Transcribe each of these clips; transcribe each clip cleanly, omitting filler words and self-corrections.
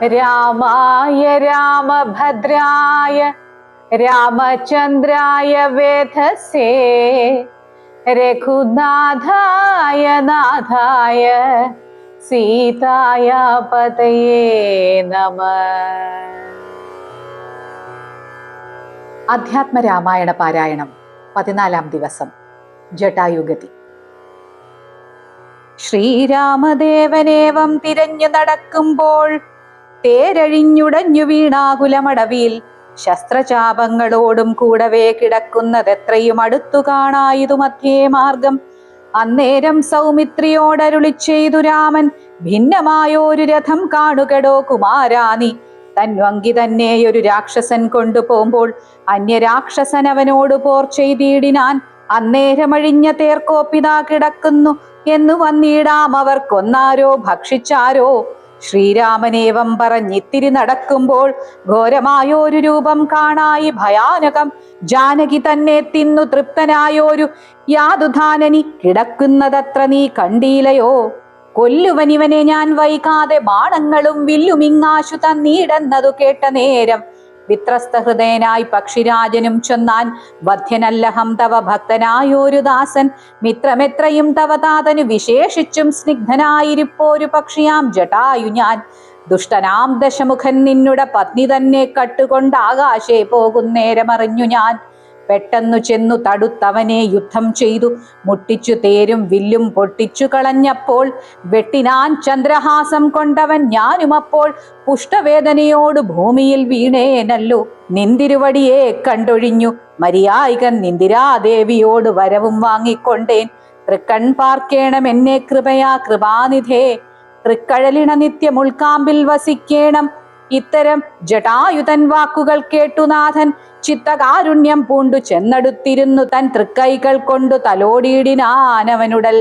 രാമായ രാമഭദ്രായ രാമചന്ദ്രായ വേധസേ രഘുനാഥായ നാഥായ സീതായ പതയേ നമഃ. അധ്യാത്മ രാമായണ പാരായണം 14-ാം ദിവസം. ജടായുഗതി. ശ്രീരാമദേവനേവം തിരഞ്ഞു നടക്കുമ്പോൾ തേരഴിഞ്ഞുടഞ്ഞു വീണാകുലമടവിൽ ശസ്ത്രചാപങ്ങളോടും കൂടവേ കിടക്കുന്നതെത്രയും അടുത്തു കാണായിതു മധ്യേ മാർഗം. അന്നേരം സൗമിത്രിയോടരുളി ചെയ്തു രാമൻ, ഭിന്നമായോരു രഥം കാണുകടോ കുമാരാനി. തൻവങ്കി തന്നെയൊരു രാക്ഷസൻ കൊണ്ടുപോകുമ്പോൾ അന്യരാക്ഷസൻ അവനോട് പോർ ചെയ്തിടിനാൻ. അന്നേരമഴിഞ്ഞ തേർക്കോപ്പിതാ കിടക്കുന്നു എന്നു വന്നിടാം അവർ കൊന്നാരോ ഭക്ഷിച്ചാരോ. ശ്രീരാമനേവം പറഞ്ഞിത്തിരി നടക്കുമ്പോൾ ഘോരമായോരു രൂപം കാണായി ഭയാനകം. ജാനകി തന്നെ തിന്നു തൃപ്തനായോരു യാതുധാനനി കിടക്കുന്നതത്ര നീ കണ്ടീലയോ. കൊല്ലുവനിവനെ ഞാൻ വൈകാതെ ബാണങ്ങളും വില്ലുമിങ്ങാശു തന്നീടെന്നതു കേട്ട നേരം വിത്രസ്തഹൃദയനായി പക്ഷിരാജനും ചൊന്നാൻ, വധ്യനല്ലഹം തവ ഭക്തനായോരു ദാസൻ, മിത്രമെത്രയും തവ താതനു വിശേഷിച്ചും സ്നിഗ്ധനായിരിപ്പോരു പക്ഷിയാം ജടായു ഞാൻ. ദുഷ്ടനാം ദശമുഖൻ നിന്നുടെ പത്നി തന്നെ കട്ടുകൊണ്ടാകാശേ പോകുന്നേരമറിഞ്ഞു ഞാൻ. പെട്ടെന്നു ചെന്നു തടുത്തവനെ യുദ്ധം ചെയ്തു മുട്ടിച്ചു തേരും വില്ലും പൊട്ടിച്ചു കളഞ്ഞപ്പോൾ വെട്ടിനാൻ ചന്ദ്രഹാസം കൊണ്ടവൻ ഞാനുമപ്പോൾ പുഷ്ടവേദനയോട് ഭൂമിയിൽ വീണേനല്ലോ. നിന്തിരുവടിയെ കണ്ടൊഴിഞ്ഞു മര്യായികൻ നിന്ദിരാദേവിയോട് വരവും വാങ്ങിക്കൊണ്ടേൻ. തൃക്കൺ പാർക്കേണം എന്നെ കൃപയാ കൃപാനിധേ, തൃക്കഴലിണ നിത്യമുൾക്കാമ്പിൽ വസിക്കേണം. ഇത്തരം ജടായുധൻ വാക്കുകൾ കേട്ടുനാഥൻ ചിത്തകാരുണ്യം പൂണ്ടു ചെന്നടുത്തിരുന്നു തൻ തൃക്കൈകൾ കൊണ്ടു തലോടിയിടിനാനവനുടൽ.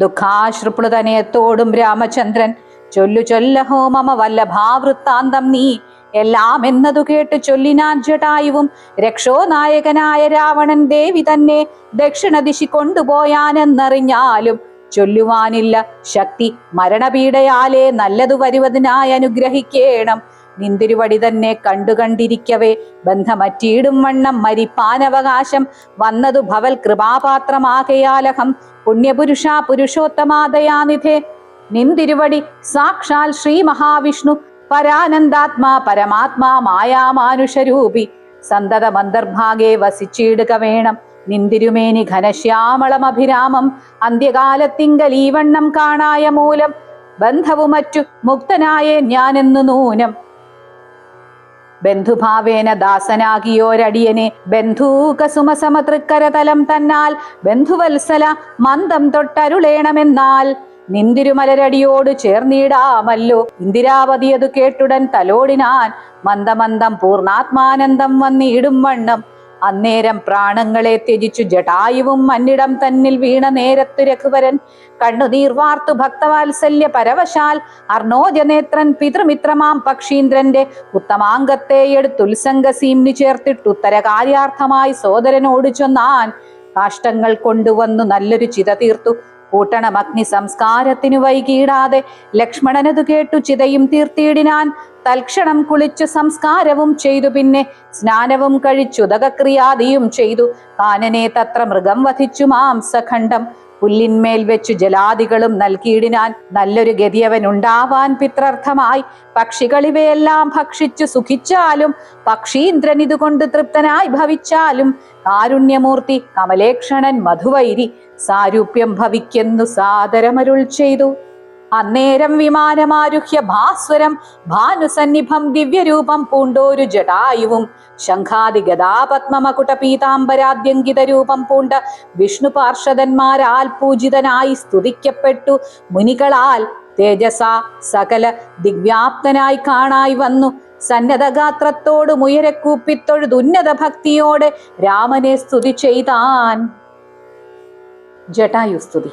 ദുഃഖാശ്രുപ്ലുതനയത്തോടും രാമചന്ദ്രൻ ചൊല്ലു ചൊല്ലഹോ മമ വല്ലഭാവൃത്താന്തം നീ എല്ലാം എന്നതു കേട്ടു ചൊല്ലിനാൻ ജടായുവും. രക്ഷോ നായകനായ രാവണൻ ദേവി തന്നെ ദക്ഷിണദിശി കൊണ്ടുപോയാനെന്നറിഞ്ഞാലും ചൊല്ലുവാനില്ല ശക്തി. മരണപീഡയാലേ നല്ലതു വരുവതിനായി അനുഗ്രഹിക്കേണം. നിന്തിരുവടി തന്നെ കണ്ടുകണ്ടിരിക്കവേ ബന്ധമറ്റീടും വണ്ണം മരിപ്പാനവകാശം വന്നതു ഭവൽ കൃപാപാത്രമാകയാലഹം. പുണ്യപുരുഷ പുരുഷോത്തമാദയാനിധേ, നിന്തിരുവടി സാക്ഷാൽ ശ്രീ മഹാവിഷ്ണു പരാനന്ദാത്മാ പരമാത്മാ മായാമാനുഷരൂപി സന്തതമന്തർഭാഗേ വസിച്ചിടുക വേണം. നിന്തിരുമേനി ഘനശ്യാമളമഭിരാമം അന്ത്യകാലത്തിങ്കൽ ഈ വണ്ണം കാണായ മൂലം ബന്ധവുമറ്റു മുക്തനായേ ഞാനെന്നു നൂനം. ബന്ധുഭാവേന ദാസനാകിയോരടിയനെ ബന്ധൂകസുമസമതൃക്കരതലം തന്നാൽ ബന്ധുവത്സല മന്ദം തൊട്ടരുളേണമെന്നാൽ നിന്തിരുമലരടിയോട് ചേർന്നിടാമല്ലോ. ഇന്ദിരാവതിയതു കേട്ടുടൻ തലോടിനാൻ മന്ദമന്ദം പൂർണാത്മാനന്ദം വന്നിടും വണ്ണം. അന്നേരം പ്രാണങ്ങളെ ത്യജിച്ചു ജടായുവും മന്നിടം തന്നിൽ വീണ നേരത്തു രഘുവരൻ കണ്ണുനീർ വാർത്തു ഭക്തവാത്സല്യ പരവശാൽ അർണോജനേത്രൻ പിതൃമിത്രമാം പക്ഷീന്ദ്രന്റെ ഉത്തമാംഗത്തെ എടുത്തുത്സംഗസീംനി ചേർത്തിട്ട് ഉത്തരകാര്യാർത്ഥമായി സോദരനോട് ചൊന്നാൻ, കാഷ്ടങ്ങൾ കൊണ്ടുവന്നു നല്ലൊരു ചിത തീർത്തു കൂട്ടണം അഗ്നി സംസ്കാരത്തിനു വൈകിടാതെ. ലക്ഷ്മണനതു കേട്ടു ചിതയും തീർത്തിയിടിനാൻ. തൽക്ഷണം കുളിച്ചു സംസ്കാരവും ചെയ്തു പിന്നെ സ്നാനവും കഴിച്ചുദകക്രിയാദിയും ചെയ്തു. കാനനെ തത്ര മൃഗം വധിച്ചു മാംസഖണ്ഡം പുല്ലിന്മേൽ വെച്ചു ജലാദികളും നൽകിയിടിനാൻ. നല്ലൊരു ഗതിയവനുണ്ടാവാൻ പിത്രർത്ഥമായി പക്ഷികളിവയെല്ലാം ഭക്ഷിച്ചു സുഖിച്ചാലും പക്ഷീന്ദ്രൻ ഇതുകൊണ്ട് തൃപ്തനായി ഭവിച്ചാലും കാരുണ്യമൂർത്തി കമലേക്ഷണൻ മധുവൈരി സാരൂപ്യം ഭവിക്കെന്നു സാദരമരുൾ ചെയ്തു. അന്നേരം വിമാനമാരുഹ്യ ഭാസ്വരം ഭാനുസന്നിഭം ദിവ്യരൂപം പൂണ്ടോരു ജടായുവും ശംഖാദി ഗദാപത്മമകുട പീതാംബരാദ്യങ്കിത രൂപം പൂണ്ട വിഷ്ണു പാർഷദന്മാരാൽ പൂജിതനായി സ്തുതിക്കപ്പെട്ടു മുനികളാൽ തേജസാ സകല ദിഗ്വ്യാപ്തനായി കാണായി വന്നു. സന്നദ്ധഗാത്രത്തോടും ഉയരക്കൂപ്പിത്തൊഴുതുന്നത ഭക്തിയോടെ രാമനെ സ്തുതി ചെയ്താൻ. ജടായുസ്തുതി.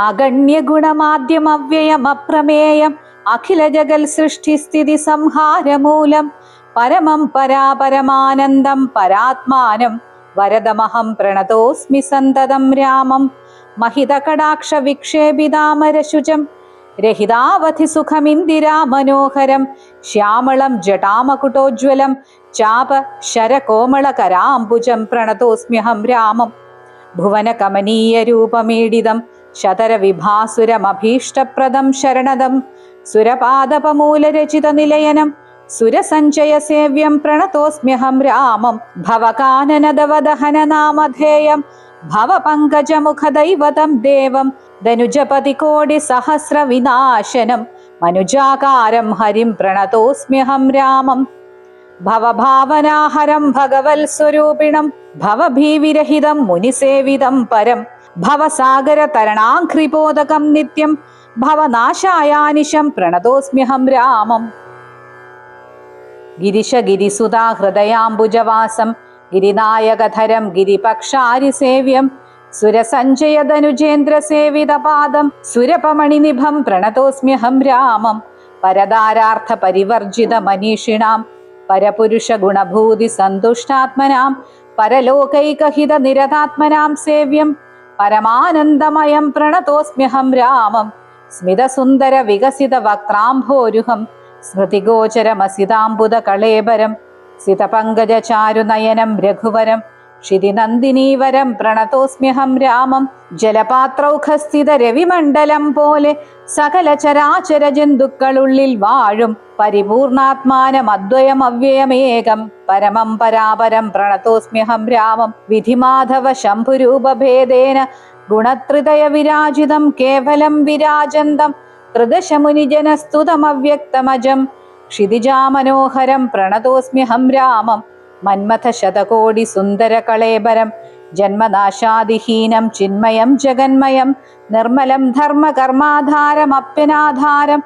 അഗണ്യഗുണമാദ്യം അവ്യയം അപ്രമേയം അഖില ജഗൽ സൃഷ്ടിസ്ഥിതി സംഹാരമൂലം പരമം പരാപരമാനന്ദം പരാത്മാനം വരദമഹം പ്രണതോസ്മി സന്തതം രാമം മഹിത കടാക്ഷ വിക്ഷേപിതാമരശുചം രഹിതാവധി സുഖമിന്ദിരാ മനോഹരം ശ്യാമളം ജടാമകുടോജ്വലം ചാപ ശരകോമളകരാംബുജം പ്രണതോസ്മ്യഹം രാമം. ഭുവന കമനീയ രൂപമീഡിതം ശതരവിഭാസുരമഭീഷ്ടപ്രദം ശരണദം സുരപാദപമൂലരചിത നിലയനം സുരസഞ്ചയ സേവ്യം പ്രണതോസ്മ്യഹം രാമം. ഭവകാനനദവദഹന നാമധേയം ഭവപങ്കജമുഖദൈവതം ദേവം ധനുജപതി കോടി സഹസ്ര വിനാശനം മനുജാകാരം ഹരിം പ്രണതോസ്മ്യഹം രാമം. ഭവഭാവനാഹരം ഭഗവൽ സ്വരൂപിണം ഭവഭീവിരഹിതം മുനിസേവിതം പരം ഭവസാഗര തരണാഘ്രിബോധകം നിത്യം ഭവനാശായാനിശം പ്രണതോസ്മ്യഹം രാമം. ഗിരിശഗിരിസുതാ ഹൃദയാംബുജവാസം ഗിരിനായകധരം ഗിരിപക്ഷാരിസേവ്യം സുരസഞ്ജയധനുജേന്ദ്രസേവിതപാദം സുരപമണിനിഭം പ്രണതോസ്മ്യഹം രാമം. പരതാരാർത്ഥ പരിവർജിത മനീഷിണാം പരപുരുഷ ഗുണഭൂതി സന്തുഷ്ടാത്മനാം പരലോകൈകഹിത നിരതാത്മനാം സേവ്യം പരമാനന്ദമയം പ്രണതോസ്മ്യഹം രാമം. സ്മിതസുന്ദര വികസിത വക്ത്രാംഭോരുഹം സ്മൃതിഗോചരമസിതാംബുദ കളേബരം സിതപങ്കജചാരുനയനം രഘുവരം ക്ഷിതിനന്ദിനീവരം പ്രണതോസ്മ്യഹം രാമം. ജലപാത്രൗഖസ്ഥിത രവിമണ്ഡലം പോലെ സകല ചരാചര ജന്തുക്കളുള്ളിൽ വാഴും പരിപൂർണാത്മാനം അദ്വയം അവ്യയമേകം പരമം പരാപരം പ്രണതോസ്മ്യഹം രാമം. വിധിമാധവ ശംഭുരൂപഭേദേന ഗുണത്രിതയ വിരാജിതം കേവലം വിരാജന്തം ത്രിദശമുനിജനസ്തുതമവ്യക്തമജം ക്ഷിതിജാമനോഹരം പ്രണതോസ്മ്യഹം രാമം. മന്മഥ ശതകോടി സുന്ദര കളേബരം ജന്മനാശാദിഹീനം ചിന്മയം ജഗന്മയം നിർമ്മലം ധർമ്മകർമാധാരമപ്യനാധാരം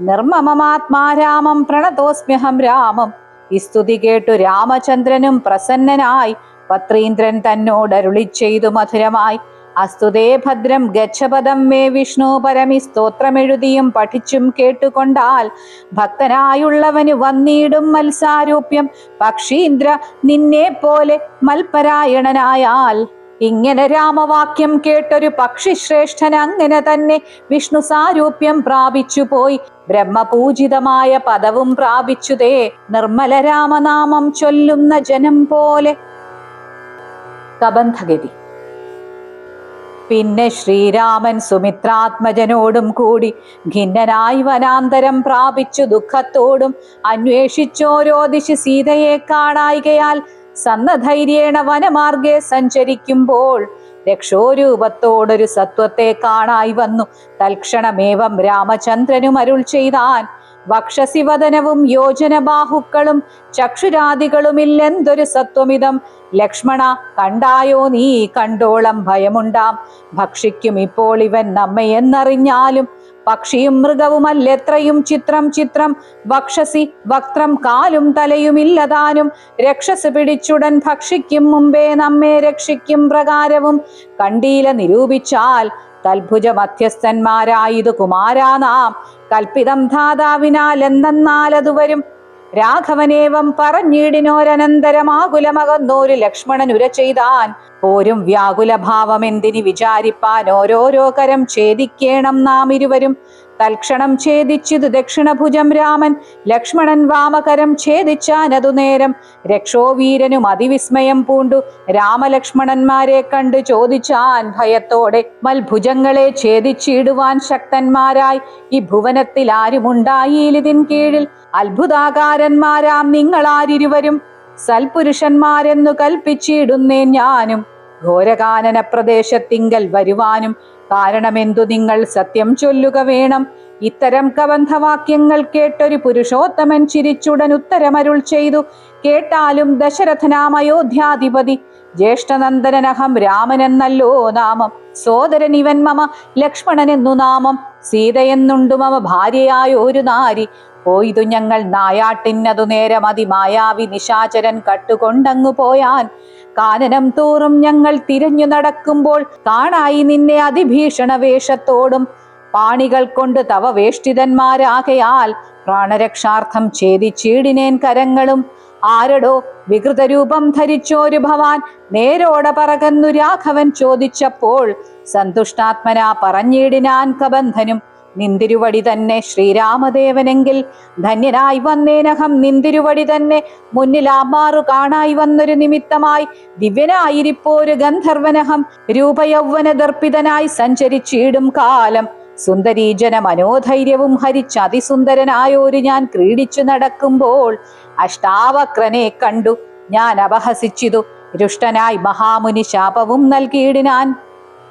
നിർമ്മമമാത്മാരാമം പ്രണതോസ്മ്യഹം രാമം. ഈ സ്തുതി കേട്ടു രാമചന്ദ്രനും പ്രസന്നനായി പത്രീന്ദ്രൻ തന്നോടരുളി ചെയ്തു മധുരമായി അസ്തുതേ ഭദ്രം ഗച്ഛപദം മേ വിഷ്ണു പരമി സ്തോത്രമെഴുതിയും പഠിച്ചും കേട്ടുകൊണ്ടാൽ ഭക്തനായുള്ളവന് വന്നിടും മത്സാരൂപ്യം പക്ഷീന്ദ്ര നിന്നെ പോലെ മൽപരായണനായാൽ. ഇങ്ങനെ രാമവാക്യം കേട്ടൊരു പക്ഷിശ്രേഷ്ഠൻ അങ്ങനെ തന്നെ വിഷ്ണു സാരൂപ്യം പ്രാപിച്ചു പോയി ബ്രഹ്മപൂജിതമായ പദവും പ്രാപിച്ചുതേ നിർമ്മല രാമനാമം ചൊല്ലുന്ന ജനം പോലെ. കബന്ധഗതി. പിന്നെ ശ്രീരാമൻ സുമിത്രാത്മജനോടും കൂടി ഖിന്നനായി വനാന്തരം പ്രാപിച്ചു ദുഃഖത്തോടും അന്വേഷിച്ചോരോ ദിശി സീതയെ കാണായികയാൽ സന്നധൈര്യേണ വനമാർഗെ സഞ്ചരിക്കുമ്പോൾ രക്ഷോരൂപത്തോടൊരു സത്വത്തെ കാണായി വന്നു. തൽക്ഷണമേവം രാമചന്ദ്രനും അരുൾ ചെയ്താൻ വക്ഷസിവദനവും യോജന ബാഹുക്കളും ചക്ഷുരാദികളുമില്ലെന്തൊരു സത്വമിതം ലക്ഷ്മണ കണ്ടായോ നീ കണ്ടോളം ഭയമുണ്ടാം ഭക്ഷിക്കും ഇപ്പോൾ ഇവൻ നമ്മയെന്നറിഞ്ഞാലും പക്ഷിയും മൃഗവുമല്ലെത്രയും ചിത്രം ചിത്രം വക്ഷസി വക്ത്രം കാലും തലയുമില്ലതാനും രക്ഷസ് പിടിച്ചുടൻ ഭക്ഷിക്കും മുമ്പേ നമ്മെ രക്ഷിക്കും പ്രകാരവും കണ്ടീല നിരൂപിച്ചാൽ തൽഭുജ മധ്യസ്ഥന്മാരായിതു കുമാരാ നാം കൽപ്പിതം ധാതാവിനാൽ എന്തെന്നാലതു വരും. രാഘവനേവം പറഞ്ഞിടിനോരനന്തരമാകുലമകന്നോരു ലക്ഷ്മണനുര ചെയ്താൻ പോരും വ്യാകുലഭാവം എന്തിനി വിചാരിപ്പാൻ ഓരോരോ കരം ഛേദിക്കേണം നാം ഇരുവരും. തൽക്ഷണം ഛേദിച്ചിതു ദക്ഷിണഭുജം രാമൻ ലക്ഷ്മണൻ വാമകരം ഛേദിച്ചാനതു നേരം രക്ഷോവീരനും അതിവിസ്മയം പൂണ്ടു രാമലക്ഷ്മണന്മാരെ കണ്ട് ചോദിച്ചാൻ ഭയത്തോടെ മൽഭുജങ്ങളെ ഛേദിച്ചിടുവാൻ ശക്തന്മാരായി ഈ ഭുവനത്തിൽ ആരുമുണ്ടായിലിതിൻ കീഴിൽ അത്ഭുതാകാരന്മാരാം നിങ്ങളാരിരുവരും സൽപുരുഷന്മാരെന്നു കൽപ്പിച്ചിടുന്നേൻ ഞാനും ഘോരകാനന പ്രദേശത്തിങ്കൽ വരുവാനും കാരണമെന്തു നിങ്ങൾ സത്യം ചൊല്ലുക വേണം. ഇത്തരം കബന്ധവാക്യങ്ങൾ കേട്ടൊരു പുരുഷോത്തമൻ ചിരിച്ചുടൻ ഉത്തരമരുൾ ചെയ്തു കേട്ടാലും ദശരഥനാം അയോധ്യാധിപതി ജ്യേഷ്ഠനന്ദനഹം രാമനെന്നല്ലോ നാമം സോദരൻ ഇവൻ മമ ലക്ഷ്മണനെന്നു നാമം സീതയെന്നുണ്ടു മമ ഭാര്യയായ ഒരു നാരി പോയിതു ഞങ്ങൾ നായാട്ടിന്നതു നേരം അതിമായാവി നിശാചരൻ കട്ടുകൊണ്ടങ്ങു പോയാൻ കാനനം തോറും ഞങ്ങൾ തിരഞ്ഞു നടക്കുമ്പോൾ കാണായി നിന്നെ അതിഭീഷണ വേഷത്തോടും പാണികൾ കൊണ്ട് തവ വേഷ്ടിതന്മാരാകയാൽ പ്രാണരക്ഷാർത്ഥം ഛേദിച്ചീടിനേൻ കരങ്ങളും ആരടോ വികൃതരൂപം ധരിച്ചോരു ഭവാൻ നേരോട പറകന്നു രാഘവൻ ചോദിച്ചപ്പോൾ സന്തുഷ്ടാത്മനാ പറഞ്ഞിടിനാൻ കബന്ധനും നിന്തിരുവടി തന്നെ ശ്രീരാമദേവനെങ്കിൽ ധന്യനായി വന്നേനഹം. നിന്തിരുവടി തന്നെ മുന്നിലാമാറു കാണായി വന്നൊരു നിമിത്തമായി ദിവ്യനായിരിപ്പോരു ഗന്ധർവനഹം. രൂപയൗവന ദർപ്പിതനായി സഞ്ചരിച്ചിടും കാലം സുന്ദരീജന മനോധൈര്യവും ഹരിച്ച് അതിസുന്ദരനായോരു ഞാൻ ക്രീഡിച്ചു നടക്കുമ്പോൾ അഷ്ടാവക്രനെ കണ്ടു ഞാൻ അപഹസിച്ചിതു. രുഷ്ടനായി മഹാമുനി ശാപവും നൽകിയിടിനാൻ.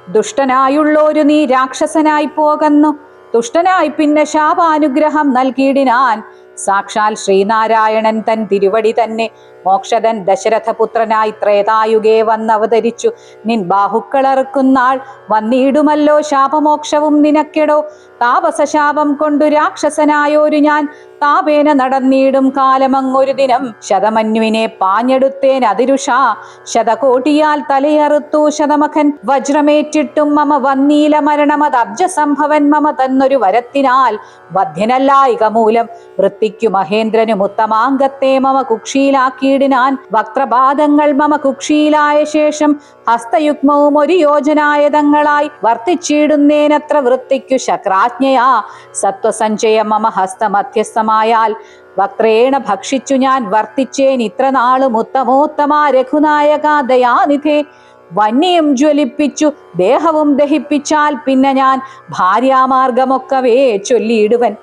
ദുഷ്ടനായുള്ളോരു നീ രാക്ഷസനായി പോകുന്നു. തുഷ്ടനായി പിന്നെ ശാപാനുഗ്രഹം നൽകിയിടിനാൻ. സാക്ഷാൽ ശ്രീനാരായണൻ തൻ തിരുവടി തന്നെ മോക്ഷദൻ ദശരഥപുത്രനായി ത്രേതായുഗേ വന്നവതരിച്ചു. നിൻ ബാഹുക്കളറുക്കുന്നാൾ വന്നിടുമല്ലോ ശാപമോക്ഷവും നിനക്കെടോ. താപസശാപം കൊണ്ടു രാക്ഷസനായോരു ഞാൻ താപേന നടന്നിടും കാലമങ്ങൊരു ദിനം. ശതമന്യുവിനെ പാഞ്ഞെടുത്തേൻ അതിരുഷാ ശതകോടിയാൽ തലയറുത്തു ശതമഖൻ. വജ്രമേറ്റിട്ടും മമ വന്നീല മരണമത് അബ്ജസംഭവൻ മമ തന്നൊരു വരത്തിനാൽ വധ്യനല്ലായിക മൂലം. വൃത്തിക്കു മഹേന്ദ്രനും ഉത്തമാംഗത്തെ മമ കുക്ഷിയിലാക്കിയിടിനാൻ. വക്രപാദങ്ങൾ മമ കുക്ഷിയിലായ ശേഷം ഹസ്തയുഗ്മവും ഒരു യോജനായതങ്ങളായി വർത്തിച്ചിടുന്നേനത്ര വൃത്തിക്കു ശക്രാജ്ഞയാ. സത്വസഞ്ചയം മമ ഹസ്തമധ്യസ്ഥമായാൽ വക്രേണ ഭക്ഷിച്ചു ഞാൻ വർത്തിച്ചേൻ ഇത്ര നാളും ഉത്തമോത്തമ രഘുനായക ദയാനിധേ. വന്യം ജ്വലിപ്പിച്ചു ദേഹവും ദഹിപ്പിച്ചാൽ പിന്നെ ഞാൻ ഭാര്യാമാർഗമൊക്കവേ ചൊല്ലിയിടുവൻ.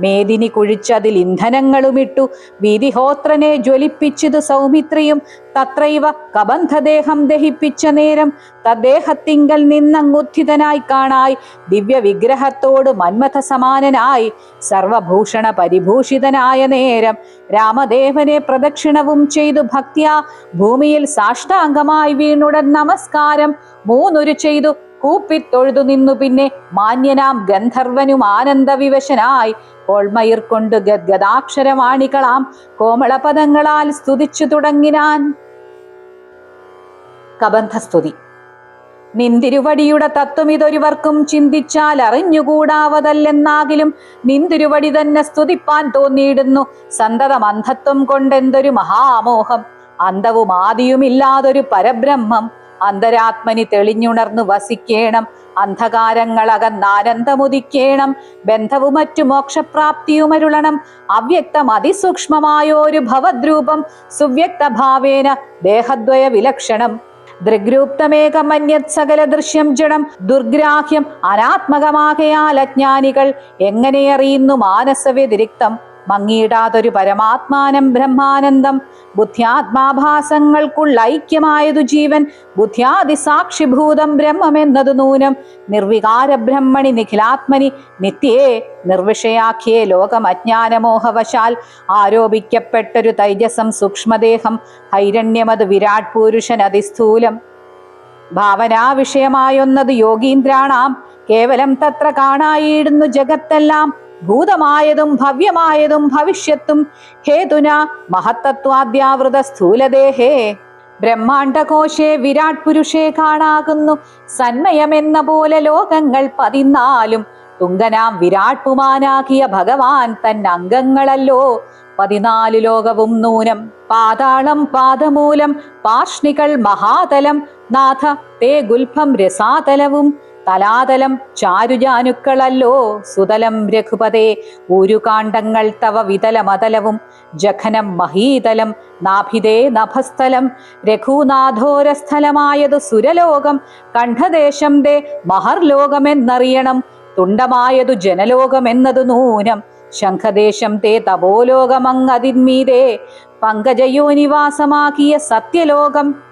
മേദിനി കുഴിച്ചതിൽ ഇന്ധനങ്ങളുമിട്ടു വീതിഹോത്രനെ ജ്വലിപ്പിച്ചത് സൗമിത്രിയും. തത്രൈവ കബന്ധദേഹം ദഹിപ്പിച്ച നേരം തദ്ദേഹത്തിങ്കൽ നിന്നങ്ങുത്ഥിതനായി കാണായി ദിവ്യ വിഗ്രഹത്തോട് മന്മഥ സമാനനായി സർവഭൂഷണ പരിഭൂഷിതനായ നേരം രാമദേവനെ പ്രദക്ഷിണവും ചെയ്തു ഭക്തിയാ ഭൂമിയിൽ സാഷ്ടാംഗമായി വീണുടൻ നമസ്കാരം മൂന്നൊരു ചെയ്തു കൂപ്പിത്തൊഴുതു നിന്നു. പിന്നെ മാന്യനാം ഗന്ധർവനും ആനന്ദവിവശനായി കോൾമയിർ കൊണ്ട് ഗദ്ഗദാക്ഷരവാണികളാം കോമളപദങ്ങളാൽ സ്തുതിച്ചു തുടങ്ങിനാൻ. കബന്ധസ്തുതി. നിന്തിരുവടിയുടെ തത്വം ഇതൊരുവർക്കും ചിന്തിച്ചാൽ അറിഞ്ഞുകൂടാവതല്ലെന്നാകിലും നിന്തിരുവടി തന്നെ സ്തുതിപ്പാൻ തോന്നിയിടുന്നു. സന്തതം അന്ധത്വം കൊണ്ടെന്തൊരു മഹാമോഹം. അന്തവും ആദിയുമില്ലാതൊരു പരബ്രഹ്മം അന്തരാത്മനി തെളിഞ്ഞുണർന്നു വസിക്കേണം. അന്ധകാരങ്ങളകന്നാനന്ദമുദിക്കേണം. ബന്ധവും മറ്റു മോക്ഷപ്രാപ്തിയുമരുളണം. അവ്യക്തം അതിസൂക്ഷ്മമായോരു ഭവദ്രൂപം സുവ്യക്ത ഭാവേന ദേഹദ്വയ വിലക്ഷണം. ദൃഗ്രൂപ്തമേകമന്യത് സകല ദൃശ്യം ജഡം ദുർഗ്രാഹ്യം അനാത്മകമാകയാൽ അജ്ഞാനികൾ എങ്ങനെ അറിയുന്നു മാനസവ്യതിരിക്തം. മങ്ങിയിടാതൊരു പരമാത്മാനം ബ്രഹ്മാനന്ദം. ബുദ്ധ്യാത്മാഭാസങ്ങൾക്കുള്ള ഐക്യമായതു ജീവൻ. ബുദ്ധ്യാദിസാക്ഷിഭൂതം ബ്രഹ്മമെന്നതു നൂനം. നിർവികാര ബ്രഹ്മണി നിഖിലാത്മനി നിത്യേ നിർവിഷയാഖ്യേ ലോകം അജ്ഞാനമോഹവശാൽ ആരോപിക്കപ്പെട്ടൊരു തൈജസം സൂക്ഷ്മദേഹം. ഹൈരണ്യമത് വിരാട് പുരുഷൻ അതിസ്ഥൂലം. ഭാവനാവിഷയമായൊന്നത് യോഗീന്ദ്രാണാം. കേവലം തത്ര കാണായിടുന്നു ജഗത്തെല്ലാം. ഭൂതമായതും ഭവ്യമായതും ഭവിഷ്യത്തും ഹേതുന മഹത്തത്വാദ്യാവൃത സ്ഥൂലദേഹേ. ബ്രഹ്മാണ്ടകോശേ വിരാട് പുരുഷേ കാണാകുന്നു. സന്മയമെന്ന പോലെ ലോകങ്ങൾ 14 തുങ്കനാം വിരാട് പുമാനാകിയ ഭഗവാൻ തന്നംഗങ്ങളല്ലോ 14 ലോകവും നൂനം. പാതാളം പാദമൂലം പാർഷ്ണികൾ മഹാതലം നാഥ തേ ഗുൽഭം രസാതലവും. തലാതലം ചാരുജാനുക്കളല്ലോ സുതലം രഘുപതേ. ഊരുകാണ്ഡങ്ങൾ തവ വിതലമതലവും. ജഖനം മഹീതലം നാഭിതേ നഭസ്ഥലം. രഘുനാഥോരസ്ഥലമായതു സുരലോകം. കണ്ഠദേശം ദേ മഹർലോകമെന്നറിയണം. തുണ്ടമായതു ജനലോകമെന്നതു നൂനം. ശംഖദേശം തേ തപോലോകമങ്ങതിന്മീതേ. പങ്കജയോനിവാസമാക്കിയ സത്യലോകം.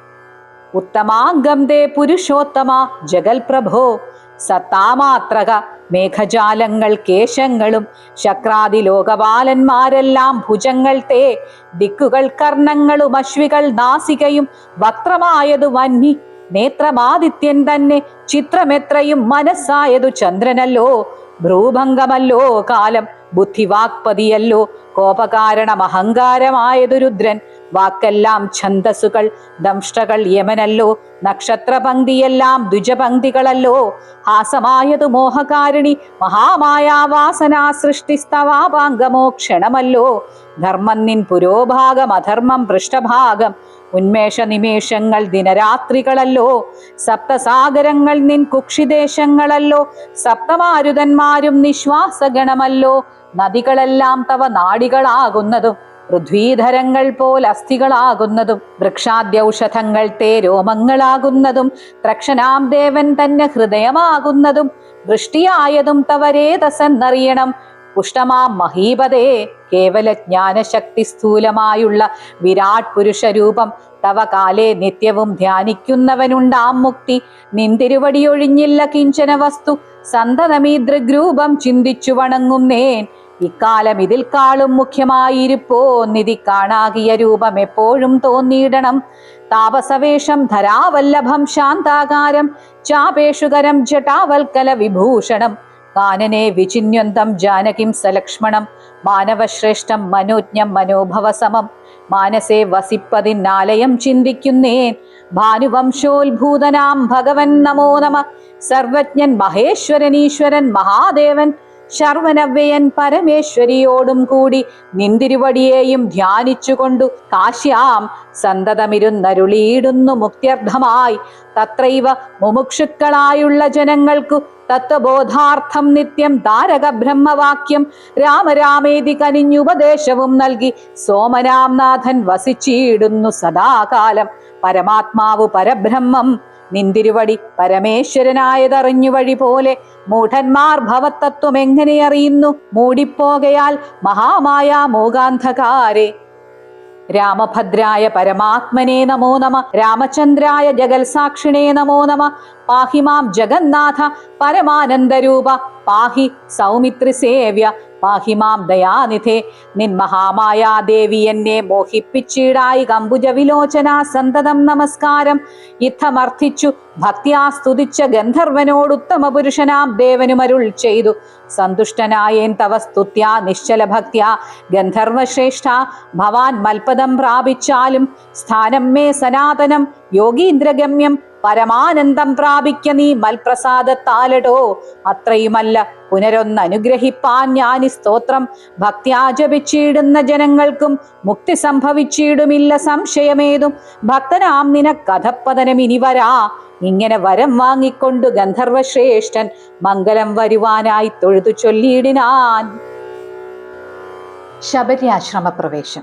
ഉത്തമാംഗം ദേ പുരുഷോത്തമ ജഗൽപ്രഭോ. സത്താമാത്രക മേഘജാലങ്ങൾ കേശങ്ങളും. ശക്രാദി ലോകപാലന്മാരെല്ലാം ഭുജങ്ങൾ തേ. ദിക്കുകൾ കർണങ്ങളും അശ്വികൾ നാസികയും. വക്രമായതു വന്നി നേത്രമാദിത്യൻ തന്നെ. ചിത്രമെത്രയും മനസ്സായതു ചന്ദ്രനല്ലോ. ഭ്രൂഭംഗമല്ലോ കാലം. ബുദ്ധിവാക്പതിയല്ലോ കോപകാരണം. അഹങ്കാരമായതു രുദ്രൻ. വാക്കെല്ലാം ഛന്ദസ്സുകൾ. ദംഷ്ടകൾ യമനല്ലോ. നക്ഷത്രപംക്തിയെല്ലാം ദ്വിജപംക്തികളല്ലോ. ഹാസമായതു മോഹകാരിണി. മഹാമായാവാസനാ സൃഷ്ടിസ്തവാപാംഗമോ ക്ഷണമല്ലോ. ധർമ്മം നിൻ പുരോഭാഗം അധർമ്മം പൃഷ്ഠഭാഗം. ഉന്മേഷ നിമേഷങ്ങൾ ദിനരാത്രികളല്ലോ. സപ്തസാഗരങ്ങൾ നിൻ കുക്ഷിദേശങ്ങളല്ലോ. സപ്തമാരുതന്മാരും നിശ്വാസഗണമല്ലോ. നദികളെല്ലാം തവ നാടികളാകുന്നതും പൃഥ്വീധരങ്ങൾ പോൽ അസ്ഥികളാകുന്നതും വൃക്ഷാദ്യൗഷധങ്ങൾ തേ രോമങ്ങളാകുന്നതും ത്രക്ഷനാം ദേവൻ തന്നെ ഹൃദയമാകുന്നതും വൃഷ്ടിയായതും തവരേതസെന്നറിയണം. പുഷ്ടമാം മഹീപതേ കേവല ജ്ഞാനശക്തി സ്ഥൂലമായുള്ള വിരാട് പുരുഷരൂപം തവ കാലേ നിത്യവും ധ്യാനിക്കുന്നവനുണ്ടാം മുക്തി. നിന്തിരുവടിയൊഴിഞ്ഞില്ല കിഞ്ചന വസ്തു സന്തതമീ ദൃഗ്രൂപം ചിന്തിച്ചു വണങ്ങുന്നേൻ. ഇക്കാലം ഇതിൽ കാളും മുഖ്യമായിരിപ്പോ നിധി കാണാകിയ രൂപം എപ്പോഴും തോന്നിയിടണം. താപസവേഷം ധരാവല്ലഭം ശാന്താകാരം ചാപേഷുകരം ജടാവൽക്കല വിഭൂഷണം കാനനെ വിചിന്യന്തം ജാനകിം സലക്ഷ്മണം മാനവശ്രേഷ്ഠം മനോജ്ഞം മനോഭവസമം മാനസേ വസിപ്പതിനാലയം ചിന്തിക്കുന്നേൻ. ഭാനുവംശോത്ഭൂതനാം ഭഗവൻ നമോ നമ. സർവജ്ഞൻ മഹേശ്വരൻ ഈശ്വരൻ മഹാദേവൻ ശർവനവ്യയൻ പരമേശ്വരിയോടും കൂടി നിന്തിരുവടിയെയും ധ്യാനിച്ചുകൊണ്ടു കാശ്യാം സന്തതമിരുന്നരുളിയിടുന്നു മുക്ത്യർത്ഥമായി. തത്രൈവ മുമുക്ഷുക്കളായുള്ള ജനങ്ങൾക്കു തത്വബോധാർത്ഥം നിത്യം താരക ബ്രഹ്മവാക്യം രാമരാമേതി കനിഞ്ഞുപദേശവും നൽകി സോമനാം നാഥൻ വസിച്ചിടുന്നു സദാകാലം. പരമാത്മാവു പരബ്രഹ്മം നിന്തിരുവടി പരമേശ്വരനായതറിഞ്ഞു വഴി പോലെ മൂഢന്മാർ ഭവതത്വം എങ്ങനെ അറിയുന്നു? മൂടിപ്പോകയാൽ മഹാമായ മോകാന്ധകാരെ. രാമഭദ്രായ പരമാത്മനെ നമോ നമ. രാമചന്ദ്രായ ജഗൽസാക്ഷിണേ നമോ നമ. പാഹി മാം ജഗന്നാഥ പരമാനന്ദരൂപ പാഹി സൗമിത്രിസേവ്യ പാഹി മാം ദയാനിധേ. നിൻ മഹാമായാദേവി എന്നെ മോഹിപ്പിച്ചിടായി കമ്പുജ വിലോചന സന്തതം നമസ്കാരം. യുദ്ധമർത്ഥിച്ചു ഭക്തിയാ സ്തുതിച്ച ഗന്ധർവനോട് ഉത്തമ പുരുഷനാം ദേവനുമരുൾ ചെയ്തു. സന്തുഷ്ടനായേൻ തവ സ്തുത്യാ നിശ്ചല ഭക്ത്യാ ഗന്ധർവശ്രേഷ്ഠ ഭവാൻ മൽപദം പ്രാപിച്ചാലും സ്ഥാനം മേ സനാതനം യോഗീന്ദ്രഗമ്യം പരമാനന്ദം പ്രാപിക്ക നീ മൽപ്രസാദത്താലടോ. അത്രയുമല്ല പുനരൊന്നനുഗ്രഹിപ്പാൻ ഞാനി സ്തോത്രം ഭക്ത്യാ ജപിച്ചിടുന്ന ജനങ്ങൾക്കും മുക്തി സംഭവിച്ചിടുമില്ല സംശയമേതും. ഭക്തനാം നിനക്കഥപ്പതനം ഇനി വരാ. ഇങ്ങനെ വരം വാങ്ങിക്കൊണ്ടു ഗന്ധർവശ്രേഷ്ഠൻ മംഗലം വരുവാനായി തൊഴുതു ചൊല്ലിയിടിനാൻ. ശബര്യാശ്രമ പ്രവേശം.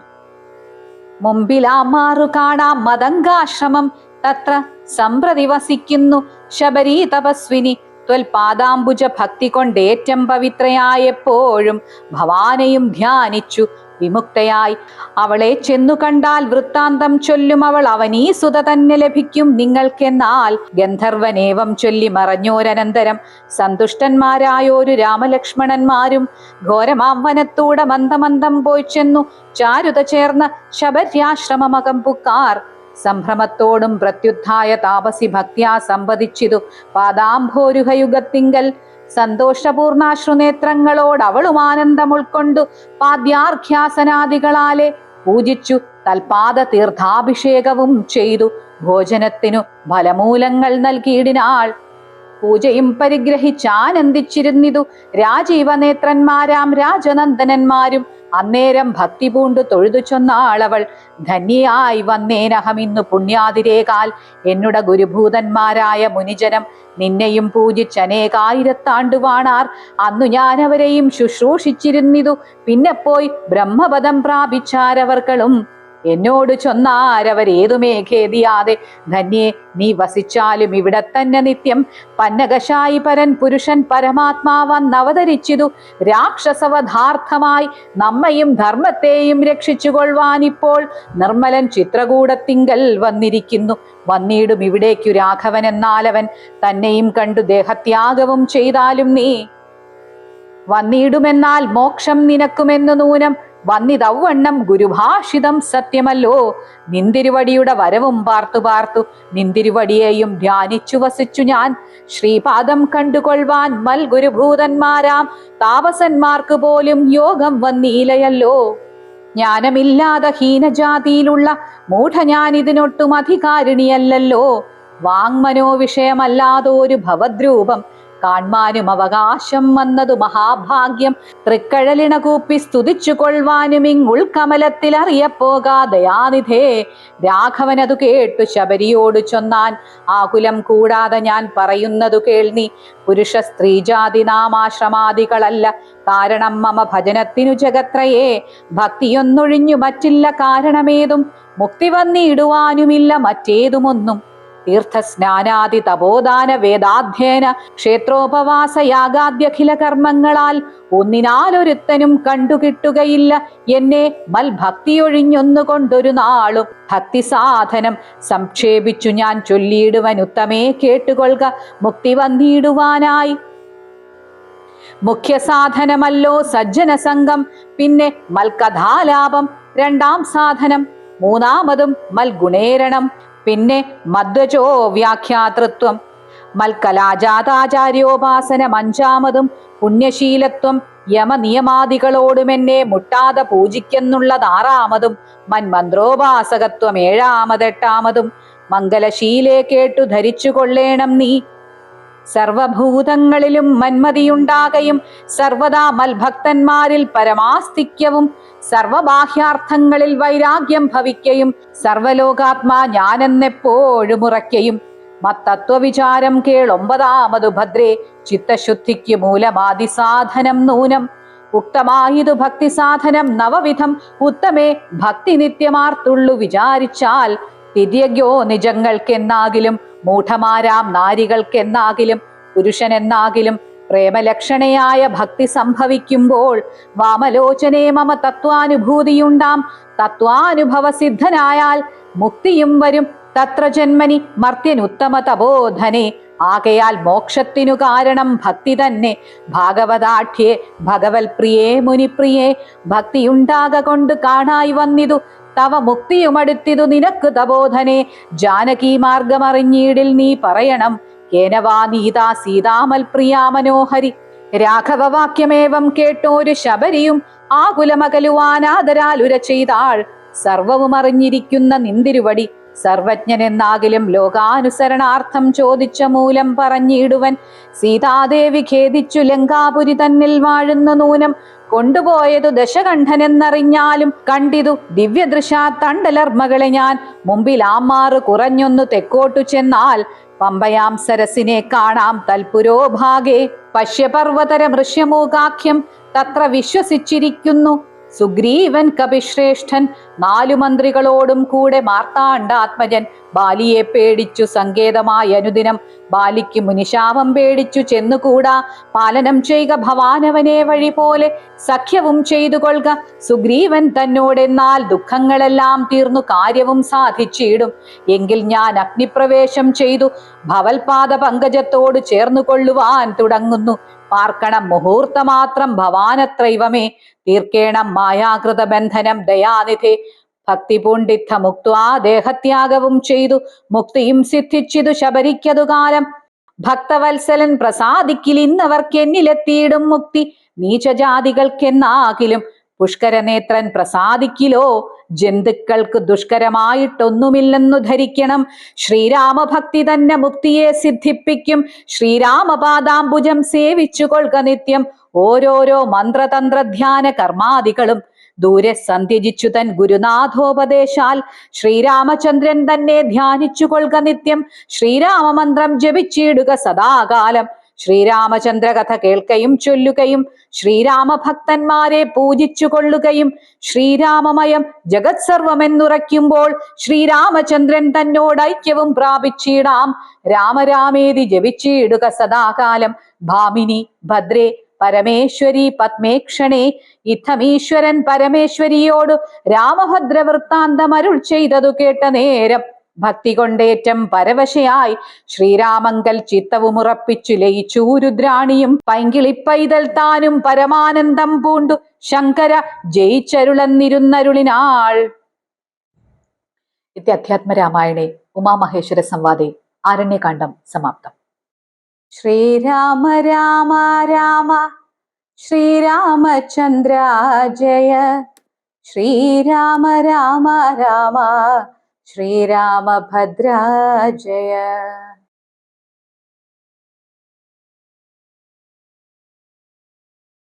മുമ്പിലാമാറു കാണാം മതങ്കാശ്രമം. തത്ര സമ്പ്രതി വസിക്കുന്നു ശബരീ തപസ്വിനി. ത്വൽപാദാംബുജ ഭക്തി കൊണ്ടേറ്റം പവിത്രയായെപ്പോഴും ഭവാനെയും ധ്യാനിച്ചു വിമുക്തയായി. അവളെ ചെന്നു കണ്ടാൽ വൃത്താന്തം ചൊല്ലും അവൾ അവനീസുത തന്നെ ലഭിക്കും നിങ്ങൾക്കെന്നാൽ. ഗന്ധർവനേവം ചൊല്ലി മറഞ്ഞോരനന്തരം സന്തുഷ്ടന്മാരായോരു രാമലക്ഷ്മണന്മാരും ഘോരമാം വനത്തൂടെ മന്ദമന്ദം പോയി ചെന്നു ചാരുത ചേർന്ന ശബര്യാശ്രമമകം പുക്കാർ. സംഭ്രമത്തോടും പ്രത്യുദ്ധായ താപസി ഭക്ത്യാ സമ്പദിച്ചിതു പാദാംഭോരുഹയുഗത്തിങ്കൽ. സന്തോഷപൂർണാശ്രുനേത്രങ്ങളോട് അവളും ആനന്ദം ഉൾക്കൊണ്ടു പാദ്യാർഘ്യാസനാദികളാലെ പൂജിച്ചു തൽപാദ തീർത്ഥാഭിഷേകവും ചെയ്തു. ഭോജനത്തിനു ഫലമൂലങ്ങൾ നൽകിയിടിനാൾ. പൂജയും പരിഗ്രഹിച്ചാനന്ദിച്ചിരുന്നിതു രാജീവനേത്രന്മാരാം രാജനന്ദനന്മാരും. അന്നേരം ഭക്തി പൂണ്ടു തൊഴുതു ചൊന്നാളവൾ ധന്യയായി വന്നേനഹമിന്നു പുണ്യാതിരേകാൽ. എന്നുട ഗുരുഭൂതന്മാരായ മുനിജനം നിന്നെയും പൂജിച്ചനേകായിരത്താണ്ടു വാണാർ. അന്നു ഞാൻ അവരെയും ശുശ്രൂഷിച്ചിരുന്നിതു. പിന്നെ പോയി ബ്രഹ്മപദം പ്രാപിച്ചാരവർകളും. എന്നോട് ചൊന്നാരവരേതുമേ ഖേദിയാതെ ധന്യേ നീ വസിച്ചാലും ഇവിടെ തന്നെ നിത്യം. പന്നകശായി പരൻ പുരുഷൻ പരമാത്മാവന്നവതരിച്ചിതു രാക്ഷസവധാർത്ഥമായി നമ്മയും ധർമ്മത്തെയും രക്ഷിച്ചുകൊള്ളുവാനിപ്പോൾ നിർമ്മലൻ ചിത്രകൂടത്തിങ്കൽ വന്നിരിക്കുന്നു. വന്നിടും ഇവിടേക്കു രാഘവൻ എന്നാലവൻ തന്നെയും കണ്ടു ദേഹത്യാഗവും ചെയ്താലും നീ വന്നിടുമെന്നാൽ മോക്ഷം നിനക്കുമെന്നു നൂനം. വന്നിതവണ്ണം ഗുരുഭാഷിതം സത്യമല്ലോ. നിന്തിരുവടിയുടെ വരവും പാർത്തു പാർത്തു നിന്തിരുവടിയെയും ധ്യാനിച്ചു വസിച്ചു ഞാൻ. ശ്രീപാദം കണ്ടുകൊള്ളുവാൻ മൽ ഗുരുഭൂതന്മാരാം താപസന്മാർക്ക് പോലും യോഗം വന്നീലയല്ലോ. ജ്ഞാനമില്ലാതെ ഹീനജാതിയിലുള്ള മൂഢ ഞാനിതിനൊട്ടും അധികാരിണിയല്ലല്ലോ. വാങ്മനോ വിഷയമല്ലാതൊരു ഭവദ്രൂപം കാൺമാനും അവകാശം വന്നതു മഹാഭാഗ്യം. തൃക്കഴലിണ കൂപ്പി സ്തുതിച്ചു കൊള്ളുവാനും ഇങ്ങുൾക്കമലത്തിൽ അറിയപ്പോകാ ദയാനിധേ. രാഘവനതു കേട്ടു ശബരിയോട് ചൊന്നാൻ, ആകുലം കൂടാതെ ഞാൻ പറയുന്നതു കേൾനി. പുരുഷ സ്ത്രീജാതി നാമാശ്രമാദികളല്ല കാരണം മമ ഭജനത്തിനു ജഗത്രയേ. ഭക്തിയൊന്നൊഴിഞ്ഞു മറ്റില്ല കാരണമേതും, മുക്തി വന്നിടുവാനുമില്ല മറ്റേതുമൊന്നും. തീർത്ഥസ്നാനാദി തപോദാന വേദാധ്യയന ക്ഷേത്രോപവാസ യാഗാദ്യഖില കർമ്മങ്ങളാൽ ഒന്നിനാലൊരുത്തനും കണ്ടുകിട്ടുകയില്ല എന്നെ മൽഭക്തിയൊഴിഞ്ഞൊന്നുകൊണ്ടൊരു നാളും. ഭക്തി സാധനം സംക്ഷേപിച്ചു ഞാൻ ചൊല്ലിയിടുവൻ ഉത്തമേ കേട്ടുകൊള്ളുക മുക്തി വന്നിടുവാനായി. മുഖ്യ സാധനമല്ലോ സജ്ജന സംഘം, പിന്നെ മൽകഥാലാപം രണ്ടാം സാധനം. മൂന്നാമതും മൽഗുണേരണം, പിന്നെ മധ്വജോ വ്യാഖ്യാതൃത്വം. മൽക്കലാജാതാചാര്യോപാസനം അഞ്ചാമതും. പുണ്യശീലത്വം യമനിയമാദികളോടുമെന്നെ മുട്ടാതെ പൂജിക്കുന്നുള്ളത് ആറാമതും. മന്മന്ത്രോപാസകത്വം ഏഴാമതെട്ടാമതും. മംഗലശീലേ കേട്ടു ധരിച്ചു കൊള്ളേണം നീ. സർവഭൂതങ്ങളിലും മന്മതിയുണ്ടാകയും സർവദാ മൽഭക്തന്മാരിൽ പരമാസ്തിക്യവും സർവബാഹ്യാർത്ഥങ്ങളിൽ വൈരാഗ്യം ഭവിക്കയും സർവലോകാത്മാ ഞാനെന്നെപ്പോഴും ഉറയ്ക്കയും. മത്തത്വവിചാരം കേളൊമ്പതാമതു ഭദ്രേ. ചിത്തശുദ്ധിക്ക് മൂലമാദിസാധനം നൂനം. ഉക്തമായതു ഭക്തി സാധനം നവവിധം. ഉത്തമേ ഭക്തി നിത്യമാർത്തുള്ളു വിചാരിച്ചാൽ. തിര്യജ്ഞോ നിജങ്ങൾക്കെന്നാകിലും മൂഢമാരാം നാരികൾക്കെന്നാകിലും പുരുഷനെന്നാകിലും പ്രേമലക്ഷണയായ ഭക്തി സംഭവിക്കുമ്പോൾ വാമലോചനേ മമ തത്വാനുഭൂതിയുണ്ടാം. തത്വാനുഭവ സിദ്ധനായാൽ മുക്തിയും വരും തത്ര ജന്മനി മർത്യനുത്തമ തപോധനെ. ആകയാൽ മോക്ഷത്തിനു കാരണം ഭക്തി തന്നെ. ഭാഗവതാഠ്യേ ഭഗവൽ പ്രിയേ മുനിപ്രിയേ. ഭക്തിയുണ്ടാക കൊണ്ട് കാണായി വന്നിതു തവ മുക്തിയുമടുത്തിതു നിനക്ക് തപോധനെ. ജാനകി മാർഗമറിഞ്ഞീടിൽ നീ പറയണം കേനവാ നീതാ സീതാമൽ പ്രിയാ മനോഹരി. രാഘവവാക്യമേവം കേട്ടോരു ശബരിയും ആകുലമകലുവാനാദരാൽ ഉര ചെയ്താൾ. സർവവും അറിഞ്ഞിരിക്കുന്ന നിന്തിരുവടി സർവജ്ഞനെന്നാകിലും ലോകാനുസരണാർത്ഥം ചോദിച്ച മൂലം പറഞ്ഞിടുവൻ. സീതാദേവി ഖേദിച്ചു ലങ്കാപുരി തന്നിൽ വാഴുന്ന നൂനം. കൊണ്ടുപോയതു ദശകണ്ഠനെന്നറിഞ്ഞാലും കണ്ടിതു ദിവ്യദൃശാ തണ്ടലർമ്മകളെ ഞാൻ. മുമ്പിൽ ആമാറ് കുറഞ്ഞൊന്നു തെക്കോട്ടു ചെന്നാൽ പമ്പയാം സരസിനെ കാണാം തൽപുരോഭാഗേ. പശ്യപർവതര മൃഷ്യമൂകാഖ്യം തത്ര വിശ്വസിച്ചിരിക്കുന്നു സുഗ്രീവൻ കപിശ്രേഷ്ഠൻ. 4 മന്ത്രികളോടും കൂടെ മാർത്താണ്ഡാത്മജൻ. ബാലിയെ പേടിച്ചു സങ്കേതമായി അനുദിനം. ബാലിക്ക് മുനിശാപം പേടിച്ചു ചെന്നുകൂടാ. പാലനം ചെയ്യുക ഭവാനവനെ വഴി പോലെ സഖ്യവും ചെയ്തു കൊള്ളുക സുഗ്രീവൻ തന്നോടെന്നാൽ ദുഃഖങ്ങളെല്ലാം തീർന്നു കാര്യവും സാധിച്ചിടും. എങ്കിൽ ഞാൻ അഗ്നിപ്രവേശം ചെയ്തു ഭവൽപാദ പങ്കജത്തോട് ചേർന്നു കൊള്ളുവാൻ തുടങ്ങുന്നു. പാർക്കണം മുഹൂർത്തമാത്രം ഭവാനത്രൈവമേ. തീർക്കേണം മായാകൃത ബന്ധനം ദയാനിധേ. ഭക്തി പൂണ്ടിത്ത മുക്ത്വാ ദേഹത്യാഗവും ചെയ്തു മുക്തിയും സിദ്ധിച്ചിതു ശബരിക്കതു കാലം. ഭക്തവത്സലൻ പ്രസാദിക്കിൽ ഇന്നവർക്കെന്നിലെത്തിയിടും മുക്തി. നീചജാതികൾക്കെന്നാകിലും പുഷ്കരനേത്രൻ പ്രസാദിക്കിലോ. ജന്തുക്കൾക്ക് ദുഷ്കരമായിട്ടൊന്നുമില്ലെന്നു ധരിക്കണം. ശ്രീരാമഭക്തി തന്നെ മുക്തിയെ സിദ്ധിപ്പിക്കും. ശ്രീരാമപാദാംബുജം സേവിച്ചു കൊള്ളുക നിത്യം. ഓരോരോ മന്ത്രതന്ത്ര ധ്യാന കർമാദികളും ദൂരെ സന്ധ്യജിച്ചു തൻ ഗുരുനാഥോപദേശാൽ ശ്രീരാമചന്ദ്രൻ തന്നെ ധ്യാനിച്ചു കൊള്ളുക നിത്യം. ശ്രീരാമമന്ത്രം ജപിച്ചിടുക സദാകാലം. ശ്രീരാമചന്ദ്ര കഥ കേൾക്കയും ചൊല്ലുകയും ശ്രീരാമഭക്തന്മാരെ പൂജിച്ചു കൊള്ളുകയും ശ്രീരാമമയം ജഗത് സർവമെന്നുറയ്ക്കുമ്പോൾ ശ്രീരാമചന്ദ്രൻ തന്നോട് ഐക്യവും പ്രാപിച്ചിടാം. രാമരാമേതി ജപിച്ചിടുക സദാകാലം. ഭാമിനി ഭദ്രേ പരമേശ്വരി പത്മേക്ഷണേ. ഇത്തമീശ്വരൻ പരമേശ്വരിയോടു രാമഭദ്ര വൃത്താന്തമരുൾ ചെയ്തതു കേട്ട നേരം ഭക്തി കൊണ്ടേറ്റം പരവശയായി ശ്രീരാമങ്കൽ ചിത്തവുമുറപ്പിച്ചു ലയിച്ചു രുദ്രാണിയും. പൈങ്കിളിപ്പൈതൽ താനും പരമാനന്ദം പൂണ്ടു ശങ്കര ജയിച്ചരുളന്നിരുന്നരുളിനാൾ. ഇത്യധ്യാത്മരാമായണേ ഉമാമഹേശ്വര സംവാദേ ആരണ്യകാണ്ഡം സമാപ്തം. ശ്രീരാമ രാമ രാമ ശ്രീരാമചന്ദ്ര ജയ. ശ്രീരാമ രാമ രാമ ശ്രീരാമഭദ്ര ജയ.